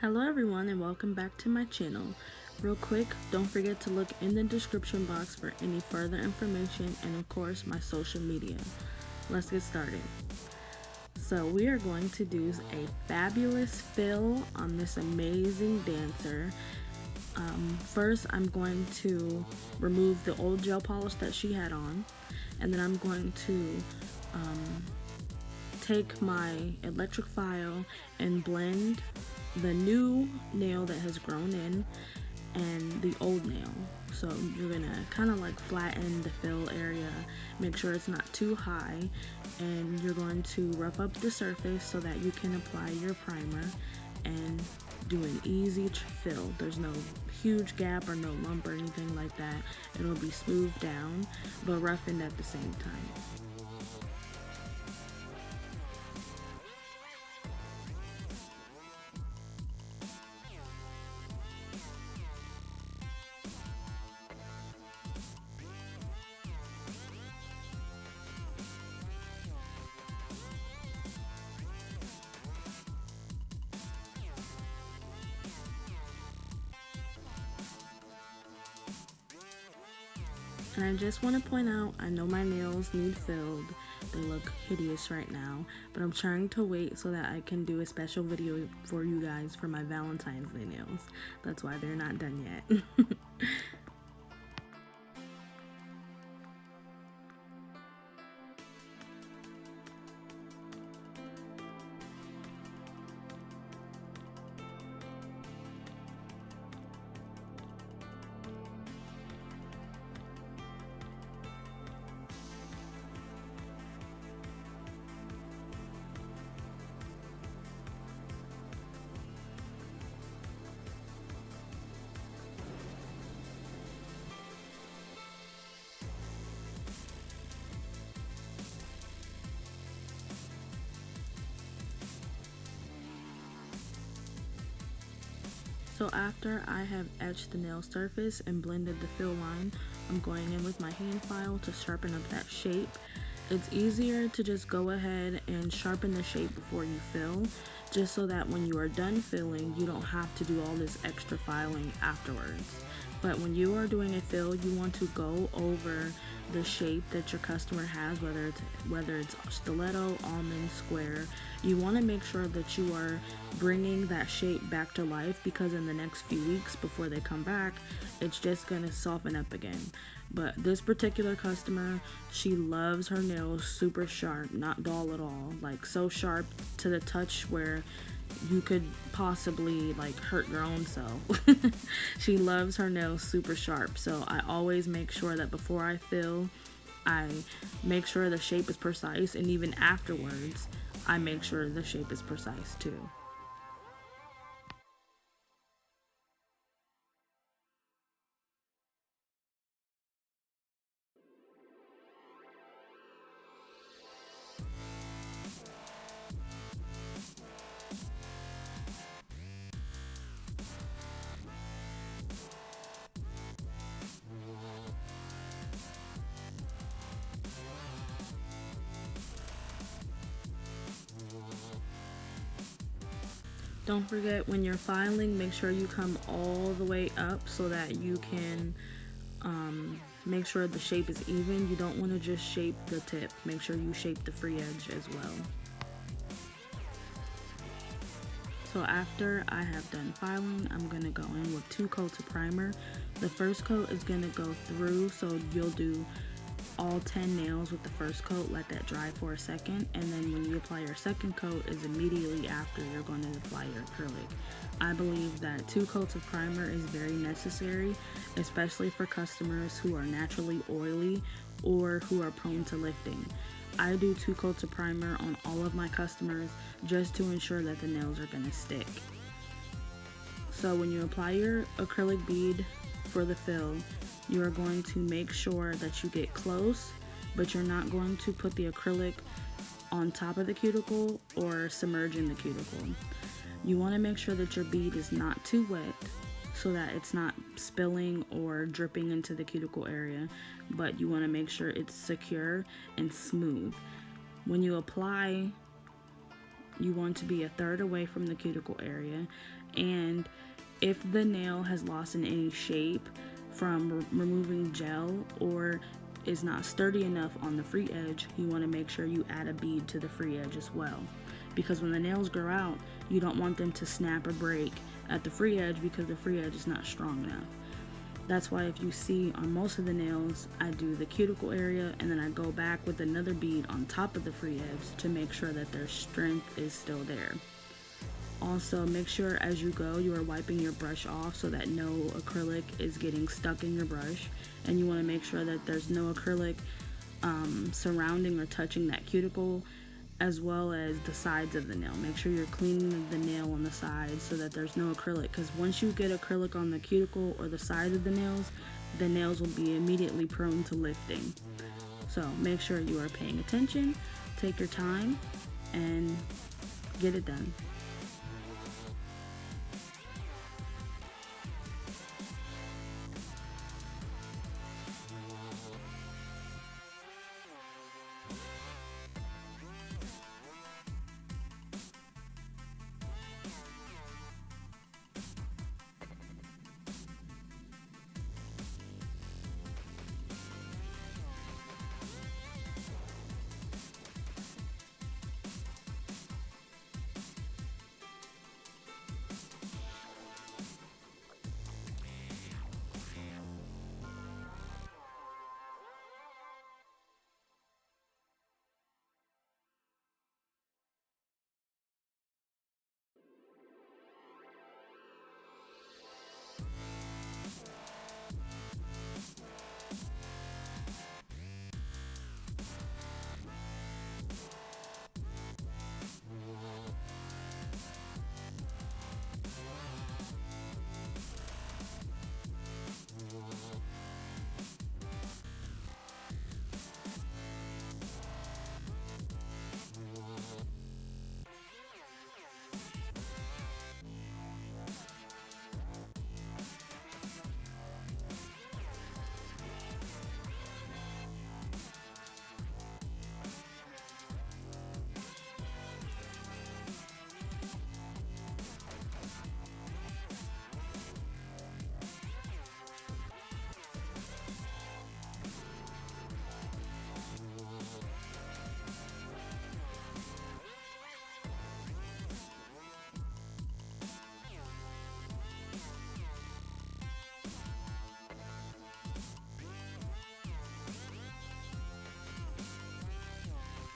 Hello everyone and welcome back to my channel. Real quick, don't forget to look in the description box for any further information and of course my social media. Let's get started. So we are going to do a fabulous fill on this amazing dancer. First I'm going to remove the old gel polish that she had on, and then I'm going to take my electric file and blend the new nail that has grown in and the old nail. So you're gonna kind of like flatten the fill area, make sure it's not too high, and you're going to rough up the surface so that you can apply your primer and do an easy fill. There's no huge gap or no lump or anything like that. It'll be smoothed down but roughened at the same time. And I just want to point out, I know my nails need filled. They look hideous right now, but I'm trying to wait so that I can do a special video for you guys for my Valentine's Day nails. That's why they're not done yet. So after I have etched the nail surface and blended the fill line, I'm going in with my hand file to sharpen up that shape. It's easier to just go ahead and sharpen the shape before you fill, just so that when you are done filling, you don't have to do all this extra filing afterwards. But when you are doing a fill, you want to go over the shape that your customer has, whether it's stiletto, almond, square. You want to make sure that you are bringing that shape back to life, because in the next few weeks before they come back, it's just going to soften up again. But this particular customer, she loves her nails super sharp, not dull at all, like so sharp to the touch where you could possibly like hurt your own self. She loves her nails super sharp, so I always make sure that before I fill, I make sure the shape is precise, and even afterwards I make sure the shape is precise too. Don't forget, when you're filing, make sure you come all the way up so that you can make sure the shape is even. You don't want to just shape the tip. Make sure you shape the free edge as well. So after I have done filing, I'm going to go in with 2 coats of primer. The first coat is going to go through, so you'll do all 10 nails with the first coat, let that dry for a second, and then when you apply your second coat is immediately after you're going to apply your acrylic. I believe that 2 coats of primer is very necessary, especially for customers who are naturally oily or who are prone to lifting. I do 2 coats of primer on all of my customers just to ensure that the nails are going to stick. So when you apply your acrylic bead for the fill, you are going to make sure that you get close, but you're not going to put the acrylic on top of the cuticle or submerge in the cuticle. You want to make sure that your bead is not too wet so that it's not spilling or dripping into the cuticle area, but you want to make sure it's secure and smooth. When you apply You want to be a third away from the cuticle area. And if the nail has lost in any shape from removing gel or is not sturdy enough on the free edge, you want to make sure you add a bead to the free edge as well. Because when the nails grow out, you don't want them to snap or break at the free edge because the free edge is not strong enough. That's why if you see on most of the nails, I do the cuticle area and then I go back with another bead on top of the free edge to make sure that their strength is still there. Also, make sure as you go, you are wiping your brush off so that no acrylic is getting stuck in your brush. And you want to make sure that there's no acrylic surrounding or touching that cuticle, as well as the sides of the nail. Make sure you're cleaning the nail on the sides so that there's no acrylic, because once you get acrylic on the cuticle or the side of the nails will be immediately prone to lifting. So make sure you are paying attention, take your time, and get it done.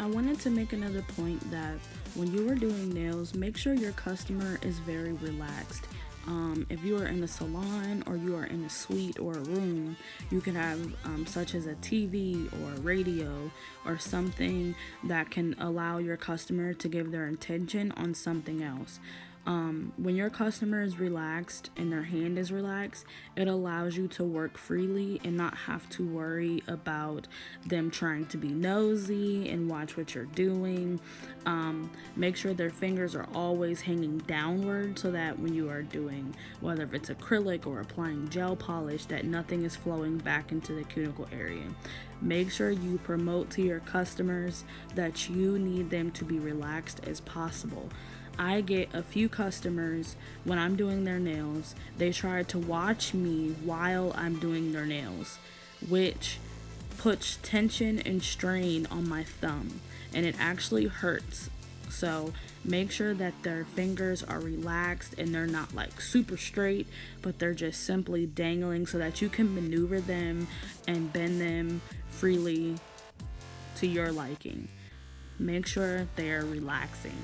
I wanted to make another point that when you are doing nails, make sure your customer is very relaxed. If you are in a salon or you are in a suite or a room, you can have such as a TV or a radio or something that can allow your customer to give their attention on something else. When your customer is relaxed and their hand is relaxed, it allows you to work freely and not have to worry about them trying to be nosy and watch what you're doing. Make sure their fingers are always hanging downward so that when you are doing, whether if it's acrylic or applying gel polish, that nothing is flowing back into the cuticle area. Make sure you promote to your customers that you need them to be relaxed as possible. I get a few customers when I'm doing their nails, they try to watch me while I'm doing their nails, which puts tension and strain on my thumb, and it actually hurts. So make sure that their fingers are relaxed and they're not like super straight, but they're just simply dangling so that you can maneuver them and bend them freely to your liking. Make sure they're relaxing.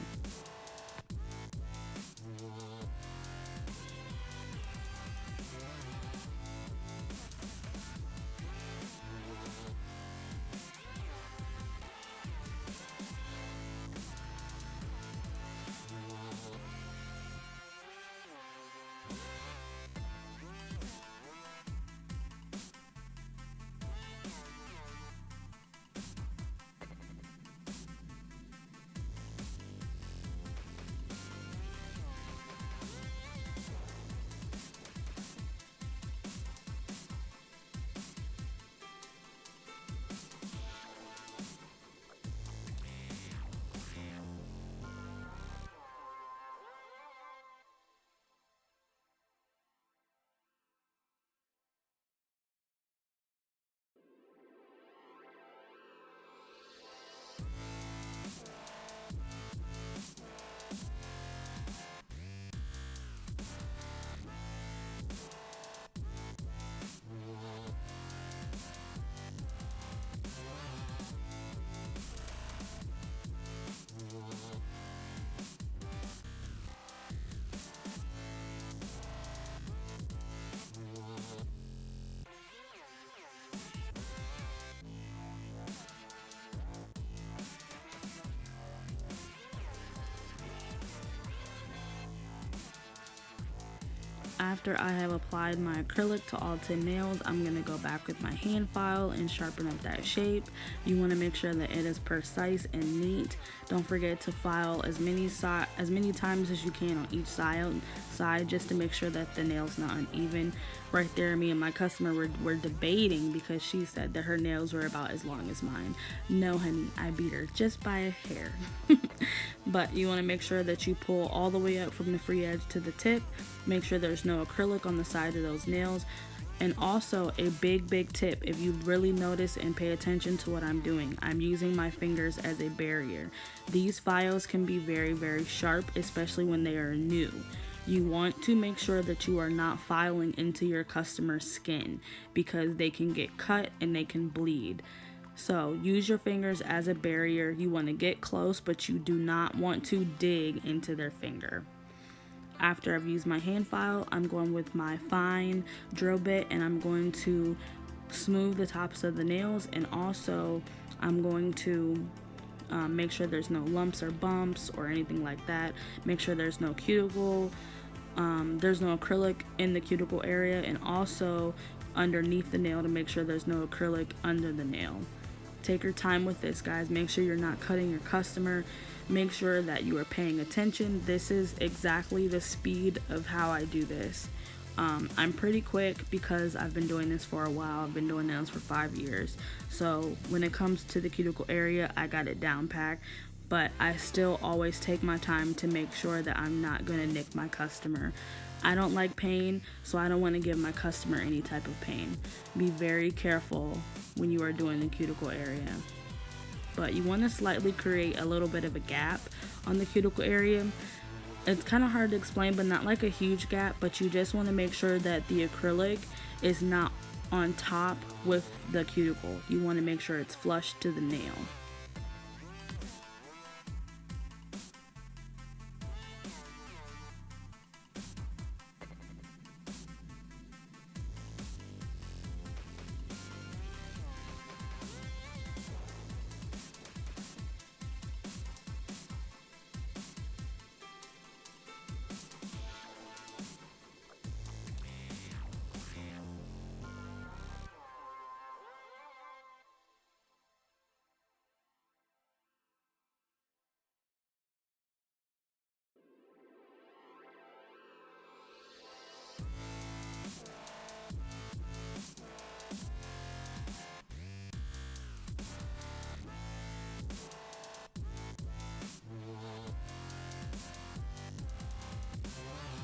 After I have applied my acrylic to all 10 nails, I'm going to go back with my hand file and sharpen up that shape. You want to make sure that it is precise and neat. Don't forget to file as many times as you can on each side just to make sure that the nail's not uneven. Right there, me and my customer were debating because she said that her nails were about as long as mine. No, honey, I beat her just by a hair. But you want to make sure that you pull all the way up from the free edge to the tip. Make sure there's no acrylic on the side of those nails. And also a big tip, if you really notice and pay attention to what I'm doing, I'm using my fingers as a barrier. These files can be very sharp, especially when they are new. You want to make sure that you are not filing into your customer's skin because they can get cut and they can bleed. So use your fingers as a barrier. You want to get close, but you do not want to dig into their finger. After I've used my hand file, I'm going with my fine drill bit and I'm going to smooth the tops of the nails, and also I'm going to make sure there's no lumps or bumps or anything like that. Make sure there's no cuticle, there's no acrylic in the cuticle area, and also underneath the nail to make sure there's no acrylic under the nail. Take your time with this, guys. Make sure you're not cutting your customer. Make sure that you are paying attention. This is exactly the speed of how I do this. I'm pretty quick because I've been doing this for a while. I've been doing nails for 5 years. So when it comes to the cuticle area, I got it down packed. But I still always take my time to make sure that I'm not going to nick my customer. I don't like pain, so I don't want to give my customer any type of pain. Be very careful when you are doing the cuticle area. But you want to slightly create a little bit of a gap on the cuticle area. It's kind of hard to explain, but not like a huge gap, but you just want to make sure that the acrylic is not on top with the cuticle. You want to make sure it's flush to the nail.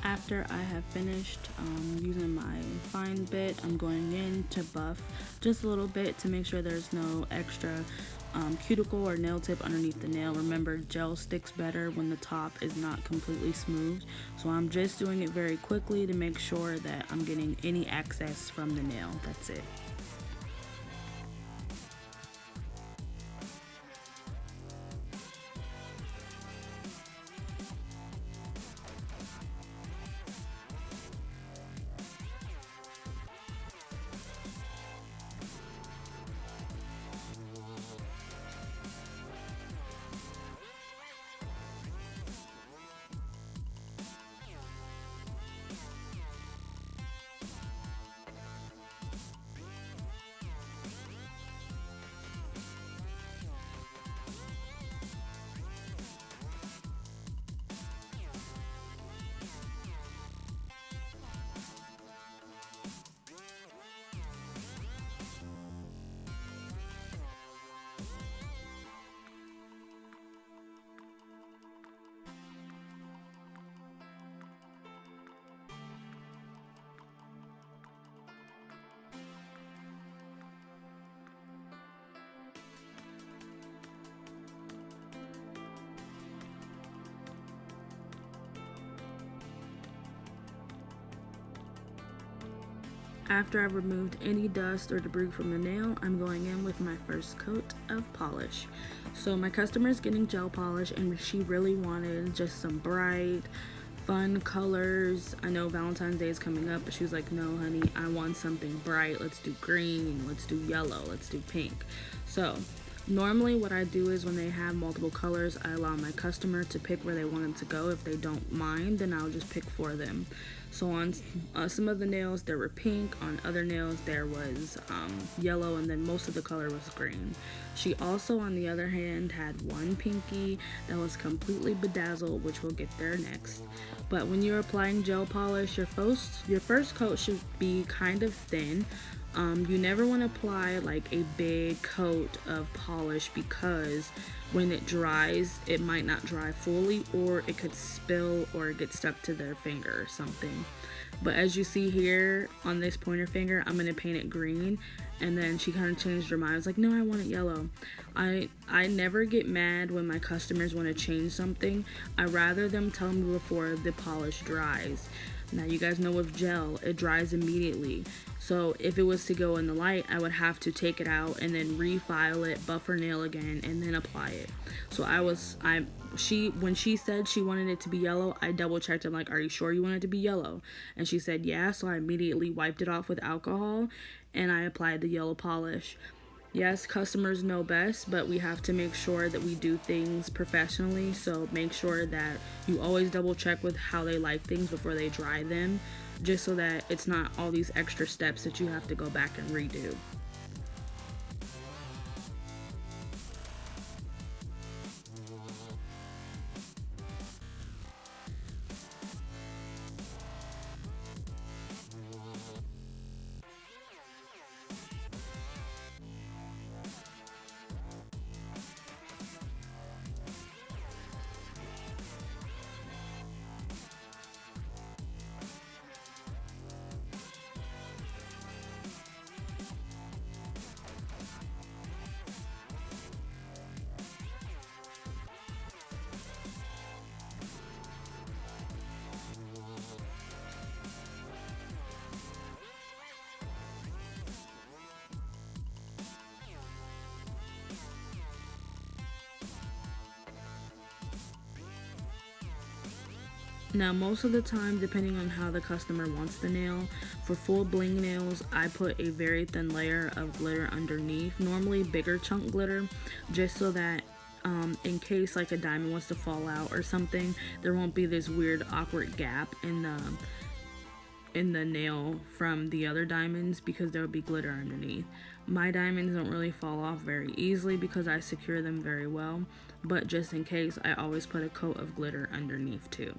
After I have finished using my fine bit, I'm going in to buff just a little bit to make sure there's no extra cuticle or nail tip underneath the nail. Remember, gel sticks better when the top is not completely smooth. So I'm just doing it very quickly to make sure that I'm getting any excess from the nail. That's it. After I've removed any dust or debris from the nail, I'm going in with my first coat of polish. So my customer is getting gel polish and she really wanted just some bright, fun colors. I know Valentine's Day is coming up, but she was like, no honey, I want something bright. Let's do green, let's do yellow, let's do pink. So Normally what I do is when they have multiple colors, I allow my customer to pick where they want them to go. If they don't mind, then I'll just pick for them. So on some of the nails there were pink, on other nails there was yellow, and then most of the color was green. She also, on the other hand, had one pinky that was completely bedazzled, which we'll get there next. But when you're applying gel polish, your first coat should be kind of thin. You never want to apply like a big coat of polish, because when it dries, it might not dry fully, or it could spill or get stuck to their finger or something. But as you see here on this pointer finger, I'm going to paint it green. And then she kind of changed her mind. I was like, no, I want it yellow. I never get mad when my customers want to change something. I rather them tell me before the polish dries. Now you guys know with gel, it dries immediately. So if it was to go in the light, I would have to take it out and then refile it, buff her nail again, and then apply it. So when she said she wanted it to be yellow, I double checked. I'm like, are you sure you want it to be yellow? And she said yeah, so I immediately wiped it off with alcohol and I applied the yellow polish. Yes, customers know best, but we have to make sure that we do things professionally. So make sure that you always double check with how they like things before they dry them, just so that it's not all these extra steps that you have to go back and redo. Now most of the time, depending on how the customer wants the nail, for full bling nails, I put a very thin layer of glitter underneath, normally bigger chunk glitter, just so that in case like a diamond wants to fall out or something, there won't be this weird awkward gap in the nail from the other diamonds, because there will be glitter underneath. My diamonds don't really fall off very easily because I secure them very well, but just in case, I always put a coat of glitter underneath too.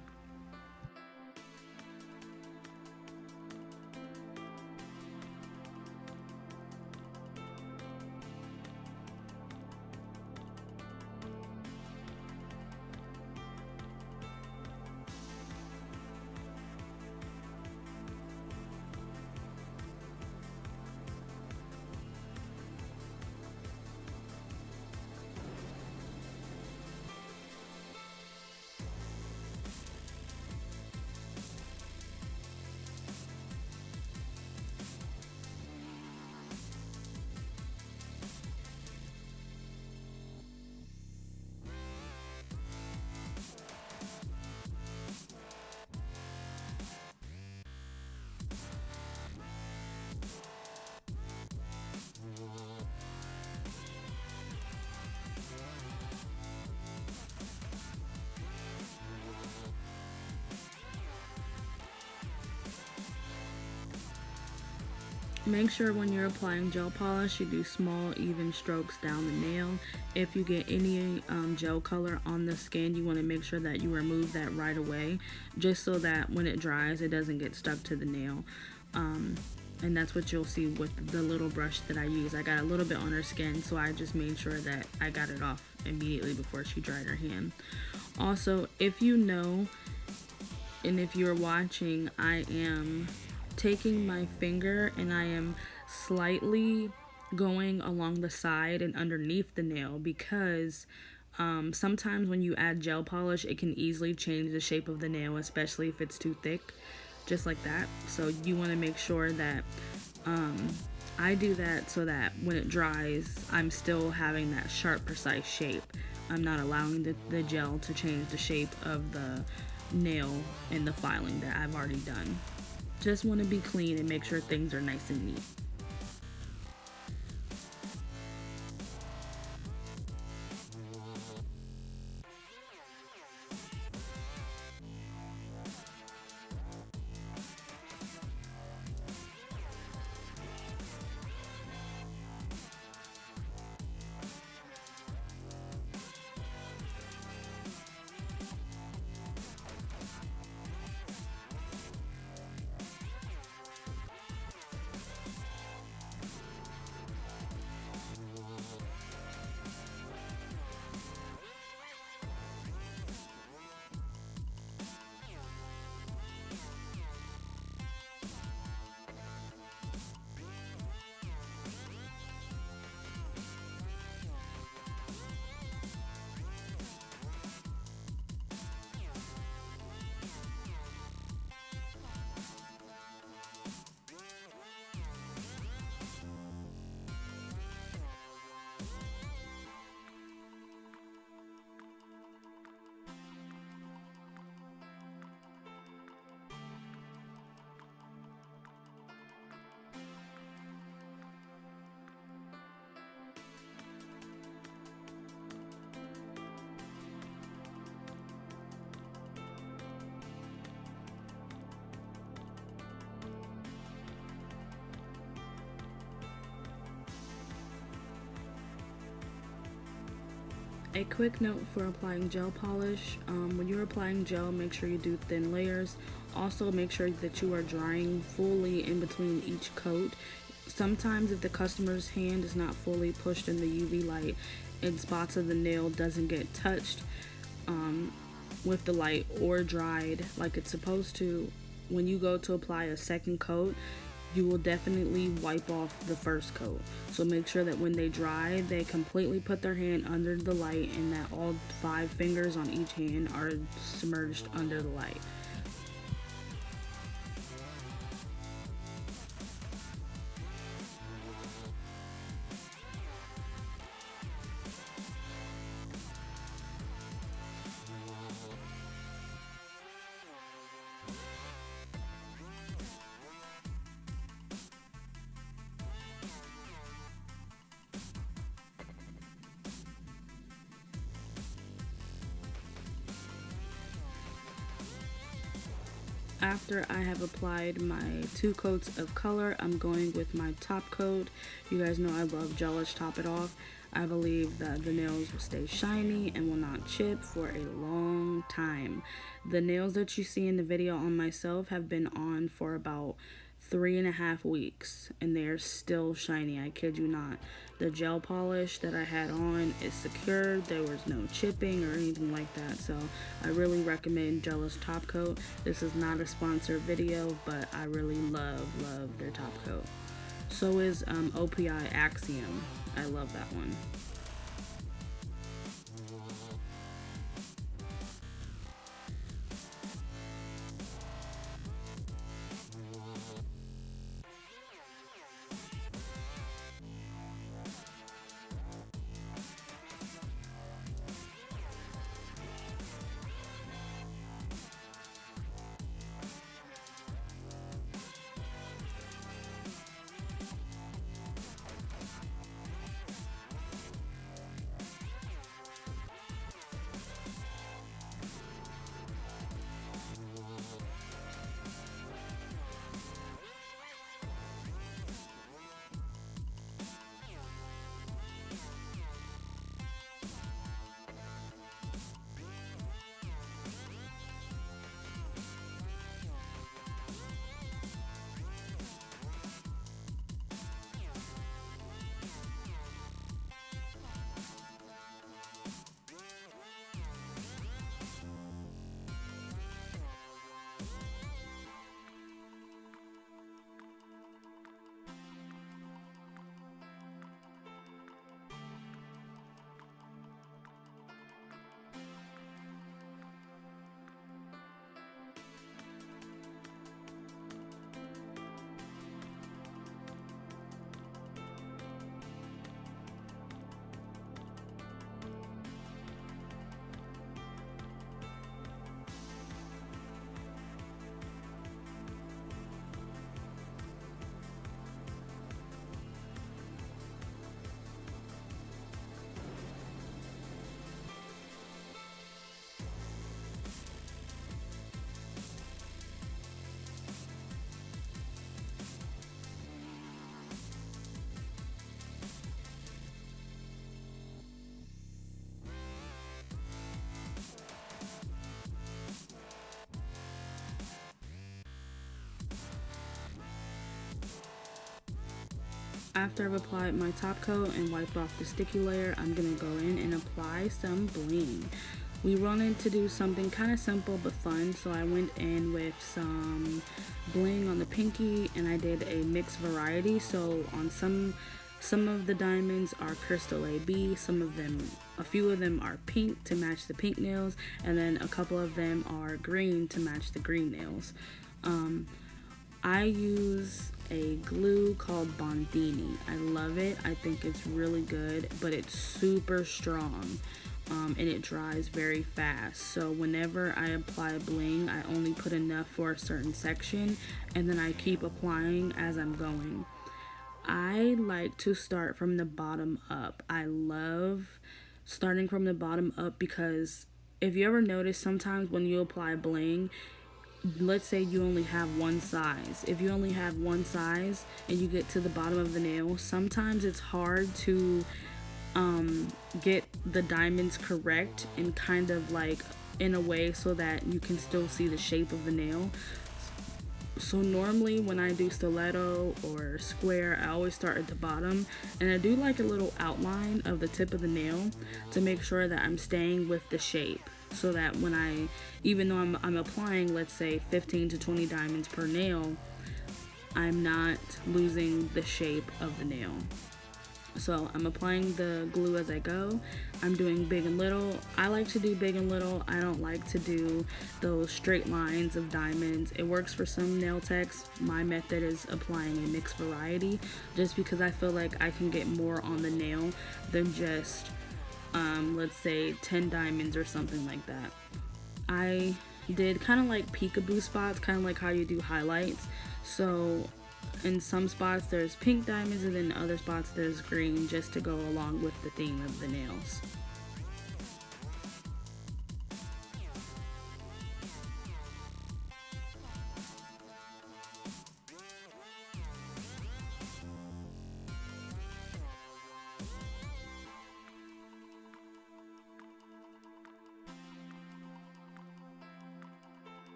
Make sure when you're applying gel polish, you do small, even strokes down the nail. If you get any gel color on the skin, you want to make sure that you remove that right away, just so that when it dries, it doesn't get stuck to the nail. And that's what you'll see with the little brush that I use. I got a little bit on her skin, so I just made sure that I got it off immediately before she dried her hand. Also, if you know, and if you're watching, I am taking my finger and I am slightly going along the side and underneath the nail, because sometimes when you add gel polish, it can easily change the shape of the nail, especially if it's too thick, just like that. So you want to make sure that I do that so that when it dries, I'm still having that sharp, precise shape. I'm not allowing the gel to change the shape of the nail in the filing that I've already done. Just want to be clean and make sure things are nice and neat. A quick note for applying gel polish. When you're applying gel, make sure you do thin layers. Also, make sure that you are drying fully in between each coat. Sometimes if the customer's hand is not fully pushed in the UV light and spots of the nail doesn't get touched with the light or dried like it's supposed to, when you go to apply a second coat, you will definitely wipe off the first coat. So make sure that when they dry, they completely put their hand under the light and that all 5 fingers on each hand are submerged under the light. After I have applied my 2 coats of color, I'm going with my top coat. You guys know I love gelish top it off. I believe that the nails will stay shiny and will not chip for a long time. The nails that you see in the video on myself have been on for about 3.5 weeks and they're still shiny. I kid you not. The gel polish that I had on is secured. There was no chipping or anything like that, so I really recommend Gelish top coat. This is not a sponsored video, but I really love their top coat. So is OPI Axiom. I love that one. After I've applied my top coat and wiped off the sticky layer, I'm going to go in and apply some bling. We wanted to do something kind of simple but fun, so I went in with some bling on the pinky and I did a mixed variety. So on some of the diamonds are crystal AB, a few of them are pink to match the pink nails, and then a couple of them are green to match the green nails. I use a glue called Bondini. I love it. I think it's really good, but it's super strong and it dries very fast. So whenever I apply bling, I only put enough for a certain section and then I keep applying as I'm going. I like to start from the bottom up. I love starting from the bottom up because if you ever notice, sometimes when you apply bling, let's say you only have one size. If you only have one size and you get to the bottom of the nail, sometimes it's hard to get the diamonds correct and kind of like in a way so that you can still see the shape of the nail. So normally when I do stiletto or square, I always start at the bottom and I do like a little outline of the tip of the nail to make sure that I'm staying with the shape, so that when even though I'm applying, let's say 15 to 20 diamonds per nail, I'm not losing the shape of the nail. So I'm applying the glue as I go. I'm doing big and little. I like to do big and little. I don't like to do those straight lines of diamonds. It works for some nail techs. My method is applying a mixed variety, just because I feel like I can get more on the nail than just let's say 10 diamonds or something like that. I did kind of like peekaboo spots, kind of like how you do highlights. So in some spots there's pink diamonds and then in other spots there's green, just to go along with the theme of the nails.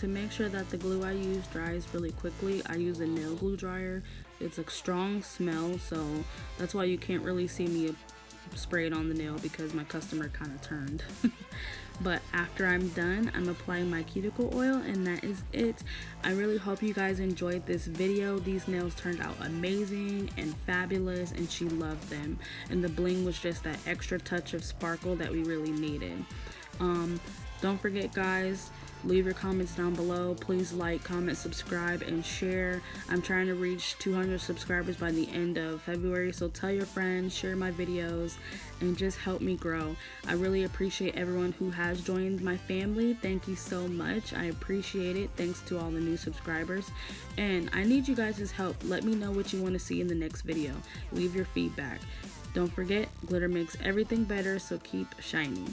To make sure that the glue I use dries really quickly, I use a nail glue dryer. It's a strong smell, so that's why you can't really see me spray it on the nail, because my customer kind of turned. But after I'm done, I'm applying my cuticle oil, and that is it. I really hope you guys enjoyed this video. These nails turned out amazing and fabulous, and she loved them. And the bling was just that extra touch of sparkle that we really needed. Don't forget, guys, leave your comments down below. Please like, comment, subscribe, and share. I'm trying to reach 200 subscribers by the end of February, so tell your friends, share my videos, and just help me grow. I really appreciate everyone who has joined my family. Thank you so much. I appreciate it. Thanks to all the new subscribers. And I need you guys' help. Let me know what you want to see in the next video. Leave your feedback. Don't forget, glitter makes everything better, so keep shining.